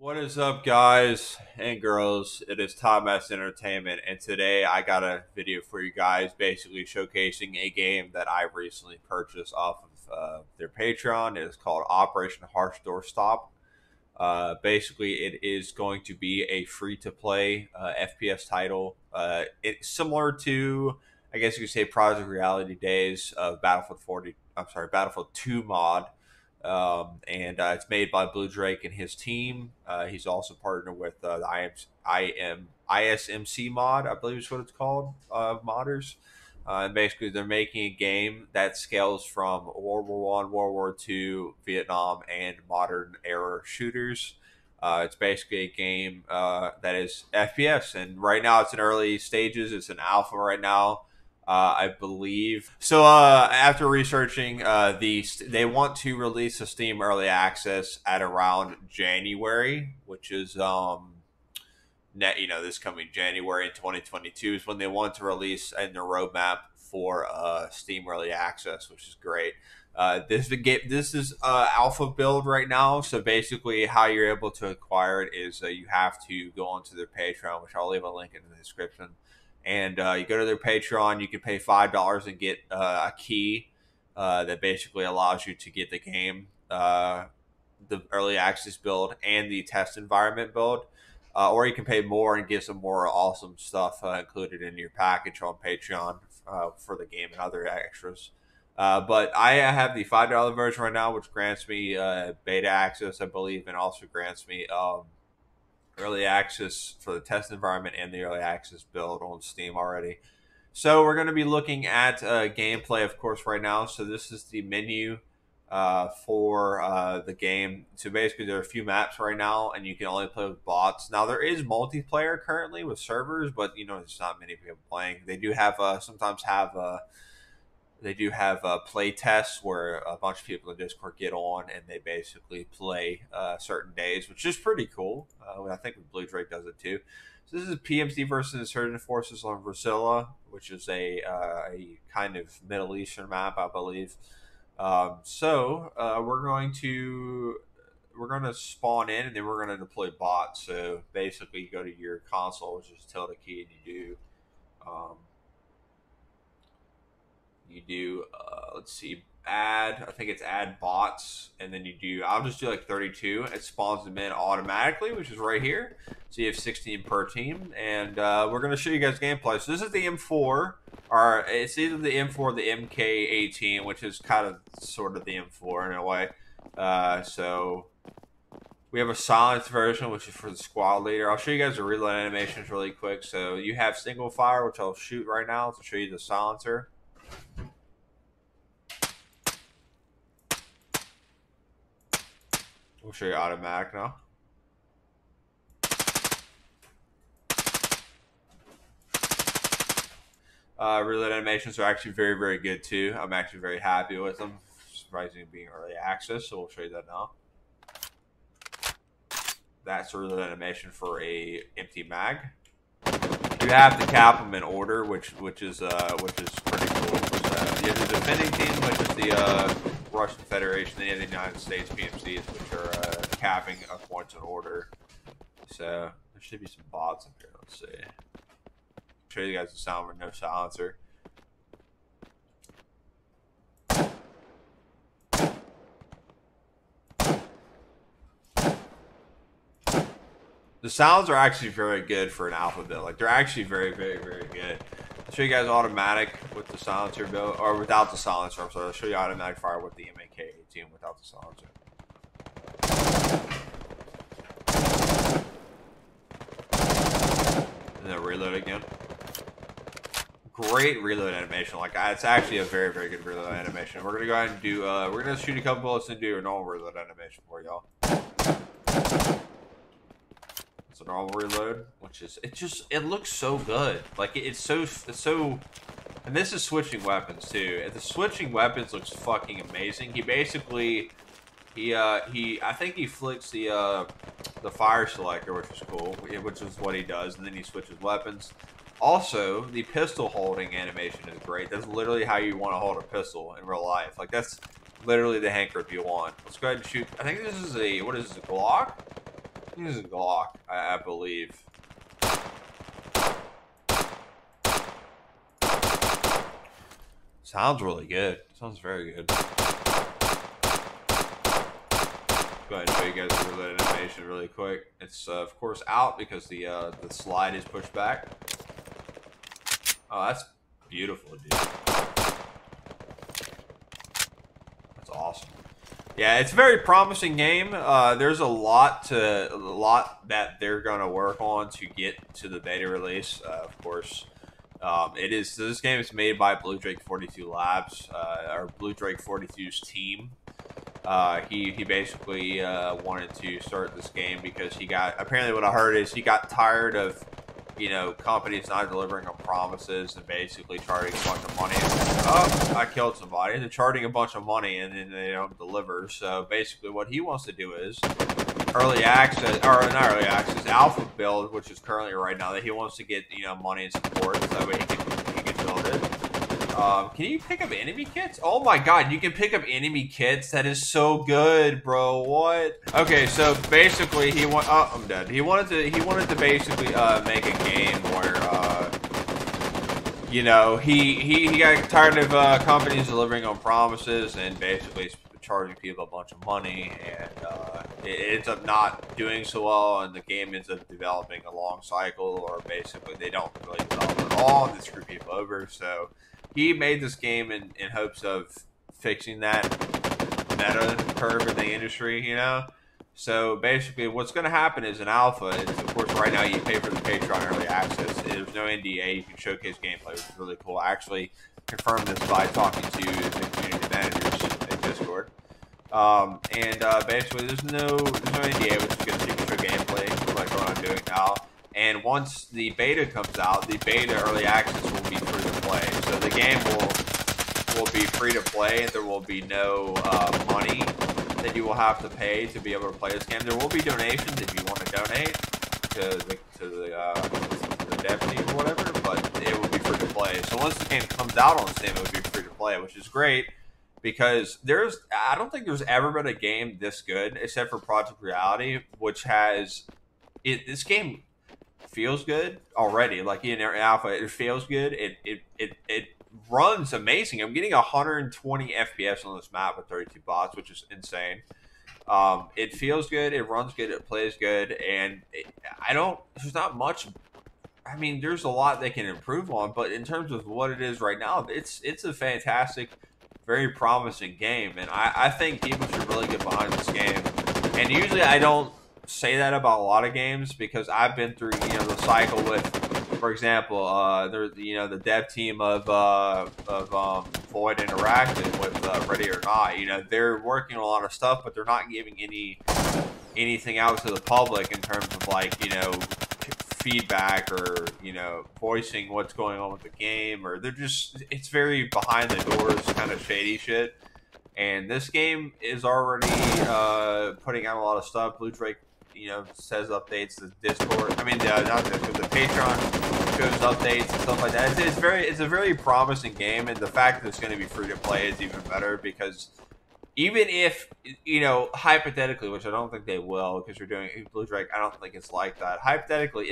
What is up, guys and girls? It is Tom S Entertainment, and today I got a video for you guys basically showcasing a game that I recently purchased off of their Patreon. It is called Operation Harsh Doorstop. Basically, it is going to be a free-to-play FPS title. It's similar to, I guess you could say, Project Reality days of Battlefield 40. I'm sorry, Battlefield 2 mod. And it's made by Bluedrake and his team. He's also partnered with the ISMC mod, I believe is what it's called, modders. And basically, they're making a game that scales from World War One, World War Two, Vietnam, and modern era shooters. It's basically a game that is FPS, and right now it's in early stages. It's an alpha right now. I believe. So after researching they want to release a Steam Early Access at around January, which is this coming January in 2022 is when they want to release in the roadmap for Steam Early Access, which is great. This is alpha build right now. So basically, how you're able to acquire it is you have to go onto their Patreon, which I'll leave a link in the description. And you go to their Patreon, you can pay $5 and get a key that basically allows you to get the game, the early access build, and the test environment build. Or you can pay more and get some more awesome stuff included in your package on Patreon for the game and other extras. But I have the $5 version right now, which grants me beta access, I believe, and also grants me early access for the test environment and the early access build on Steam already. So we're going to be looking at gameplay, of course, right now. So this is the menu for the game. So basically, there are a few maps right now, and you can only play with bots. Now there is multiplayer currently with servers, but there's not many people playing. They do have sometimes have. They do have play tests where a bunch of people in Discord get on and they basically play certain days, which is pretty cool. I think Bluedrake does it too. So this is PMC versus Insurgent Forces on Versilla, which is a kind of Middle Eastern map, I believe. We're going to spawn in and then we're going to deploy bots. So basically, you go to your console, which is tilde key, and you do let's see, add, I think it's add bots, and then I'll just do like 32. It spawns them in automatically, which is right here. So you have 16 per team, and we're going to show you guys gameplay. So this is the M4, or it's either the M4 or the MK18, which is kind of sort of the M4 in a way. So we have a silenced version, which is for the squad leader. I'll show you guys the reload animations really quick. So you have single fire, which I'll shoot right now to show you the silencer. We'll show you automatic now. Reload animations are actually very, very good too. I'm actually very happy with them. Surprisingly being early access, so we'll show you that now. That's a reload animation for a empty mag. You have to cap them in order, which is pretty cool. You have the defending team, which is the Russian Federation, and the United States PMCs, which are capping points in order. So there should be some bots in here. Let's see. Show you guys the sound with no silencer. The sounds are actually very good for an alpha build. Like, they're actually very, very, very good. I'll show you guys automatic with the silencer build, or without the silencer. I'm sorry. I'll show you automatic fire with the MK18 without the silencer. And then reload again. Great reload animation. Like, it's actually a very, very good reload animation. We're gonna go ahead and do. We're gonna shoot a couple bullets and do a normal reload animation for y'all. It's a normal reload, which is it looks so good. Like, it's so. And this is switching weapons too. The switching weapons looks fucking amazing. He basically, I think he flicks the fire selector, which is cool, which is what he does, and then he switches weapons. Also, the pistol holding animation is great. That's literally how you want to hold a pistol in real life. Like, that's literally the hand grip you want. Let's go ahead and shoot. I think this is a, what is this, a Glock? This is Glock, I believe. Sounds really good. Sounds very good. Go ahead and show you guys the reload animation really quick. It's of course out because the slide is pushed back. Oh, that's beautiful, dude. That's awesome. Yeah, it's a very promising game. There's a lot that they're gonna work on to get to the beta release. Of course, this game is made by Bluedrake 42 Labs, or Bluedrake 42's team. He basically wanted to start this game because apparently what I heard is he got tired of, you know, companies not delivering on promises and basically charging a bunch of money. Oh, I killed somebody. They're charging a bunch of money and then they don't deliver. So basically what he wants to do is early access, or not early access, alpha build, which is currently right now, that he wants to get, you know, money and support so that way he can build it. Can you pick up enemy kits? Oh my god, you can pick up enemy kits? That is so good, bro. What? Okay, so basically oh, I'm dead. He wanted to basically make a game where you know, he got tired of companies delivering on promises and basically charging people a bunch of money, and it ends up not doing so well, and the game ends up developing a long cycle, or basically they don't really develop at all and they screw people over. So he made this game in hopes of fixing that meta curve in the industry, you know? So basically what's going to happen is an alpha is, of course, right now you pay for the Patreon early access. There's no NDA. You can showcase gameplay, which is really cool. I actually confirmed this by talking to the community managers in Discord. Basically there's no NDA, which is good, so you can show gameplay like what I'm doing now. And once the beta comes out, the beta early access will be free to play. So the game will be free to play, and there will be no money that you will have to pay to be able to play this game. There will be donations if you want to donate to the dev team or whatever, but it will be free to play. So once the game comes out on Steam, it will be free to play, which is great because I don't think there's ever been a game this good except for Project Reality, which has this game feels good already. Like in alpha, it feels good. It runs amazing. I'm getting 120 FPS on this map with 32 bots, which is insane. It feels good. It runs good. It plays good. And there's not much. I mean, there's a lot they can improve on, but in terms of what it is right now, it's a fantastic, very promising game. And I think people should really get behind this game. And usually I don't say that about a lot of games because I've been through, you know, the cycle with, for example, the dev team of Void Interactive with Ready or Not. You know, they're working on a lot of stuff, but they're not giving anything out to the public in terms of, like, you know, feedback or, you know, voicing what's going on with the game, or it's very behind the doors kind of shady shit. And this game is already putting out a lot of stuff. Bluedrake, you know, says updates. The Discord, I mean, not Discord, the Patreon shows updates and stuff like that. It's a very promising game, and the fact that it's going to be free to play is even better because even if, you know, hypothetically, which I don't think they will because you're doing Bluedrake, I don't think it's like that. Hypothetically,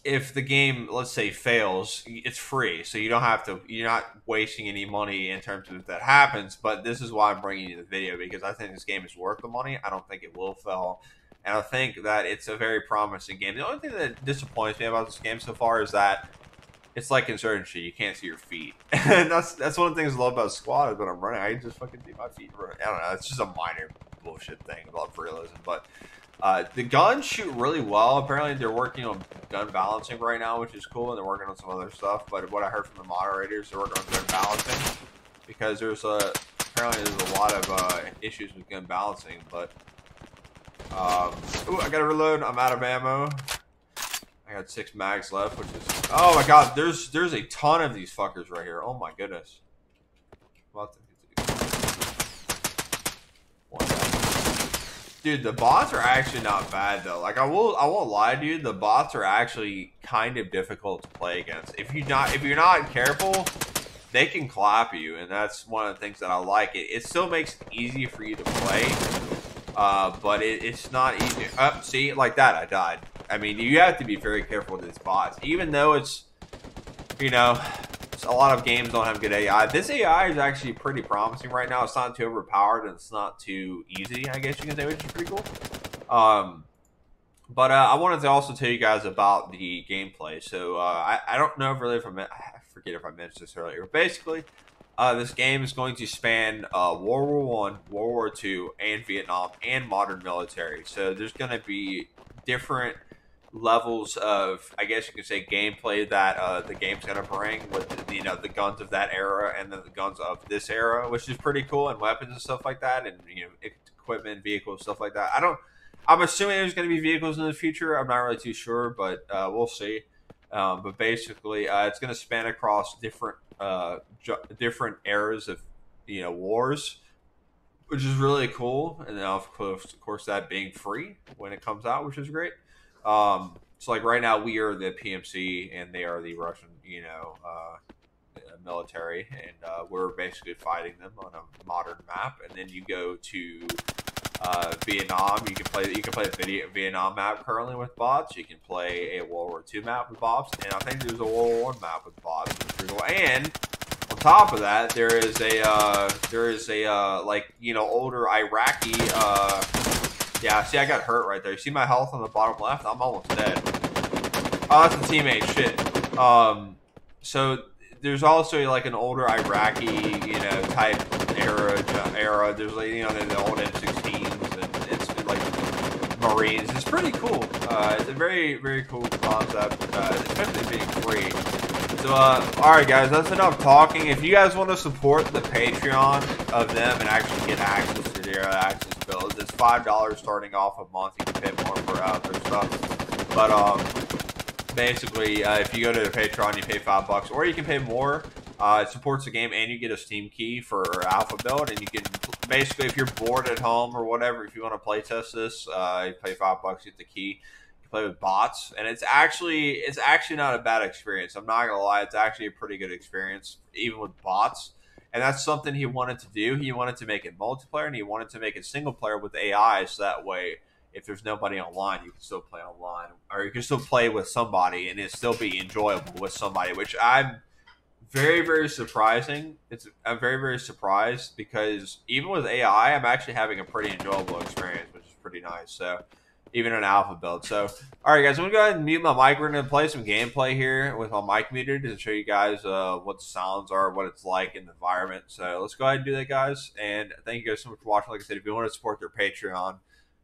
if the game, let's say, fails, it's free, so you're not wasting any money in terms of if that happens. But this is why I'm bringing you the video, because I think this game is worth the money. I don't think it will fail, and I think that it's a very promising game. The only thing that disappoints me about this game so far is that it's like Insurgency. You can't see your feet. And that's one of the things I love about Squad is when I'm running, I just fucking see my feet running. I don't know. It's just a minor bullshit thing about realism, but the guns shoot really well. Apparently, they're working on gun balancing right now, which is cool, and they're working on some other stuff. But what I heard from the moderators, they're working on gun balancing because apparently there's a lot of issues with gun balancing. But ooh, I gotta reload. I'm out of ammo. I got 6 mags left, which is, oh my god, there's a ton of these fuckers right here. Oh my goodness. Dude, the bots are actually not bad though. Like I won't lie to you, the bots are actually kind of difficult to play against. If you're not careful, they can clap you, and that's one of the things that I like. It still makes it easy for you to play, but it's not easy. See, like that, I died. I mean, you have to be very careful with these bots, even though it's, you know, a lot of games don't have good AI. This AI is actually pretty promising right now. It's not too overpowered and it's not too easy, I guess you can say, which is pretty cool. But I wanted to also tell you guys about the gameplay. So I don't know really if I forget if I mentioned this earlier. Basically, this game is going to span World War I, World War II, and Vietnam, and modern military. So there's going to be different levels of, I guess you could say, gameplay that the game's going to bring with, the guns of that era and then the guns of this era, which is pretty cool, and weapons and stuff like that, and equipment, vehicles, stuff like that. I'm assuming there's going to be vehicles in the future. I'm not really too sure, but we'll see. But basically, it's going to span across different eras of wars, which is really cool. And then of course, that being free when it comes out, which is great. So like right now, we are the PMC and they are the Russian, military, and we're basically fighting them on a modern map. And then you go to Vietnam. You can play the Vietnam map currently with bots. You can play a World War II map with bots, and I think there's a World War I map with bots. And on top of that, there is a older Iraqi. Yeah, see, I got hurt right there. You see my health on the bottom left? I'm almost dead. Oh, that's a teammate. Shit. So there's also like an older Iraqi, type era. There's like the old M16s, and it's like Marines. It's pretty cool. It's a very, very cool concept, especially being free. So, all right, guys, that's enough talking. If you guys want to support the Patreon of them and actually get access to their access builds, it's $5 starting off a month. You can pay more for their stuff. But basically, if you go to the Patreon, you pay $5, or you can pay more. It supports the game, and you get a Steam key for Alpha build, and you can basically, if you're bored at home or whatever, if you want to play test this, you pay $5, get the key. Play with bots, and it's actually not a bad experience. I'm not gonna lie, it's actually a pretty good experience even with bots, and that's something he wanted to do. He wanted to make it multiplayer, and he wanted to make it single player with AI, so that way if there's nobody online, you can still play online, or you can still play with somebody and it still be enjoyable with somebody, which I'm very, very surprising. I'm very, very surprised, because even with AI, I'm actually having a pretty enjoyable experience, which is pretty nice. So even an alpha build. So, all right, guys, I'm going to go ahead and mute my mic. We're going to play some gameplay here with my mic muted to show you guys what the sounds are, what it's like in the environment. So let's go ahead and do that, guys. And thank you guys so much for watching. Like I said, if you want to support their Patreon,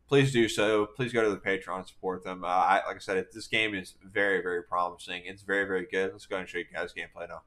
please do so. Please go to the Patreon and support them. Like I said, this game is very, very promising. It's very, very good. Let's go ahead and show you guys gameplay now.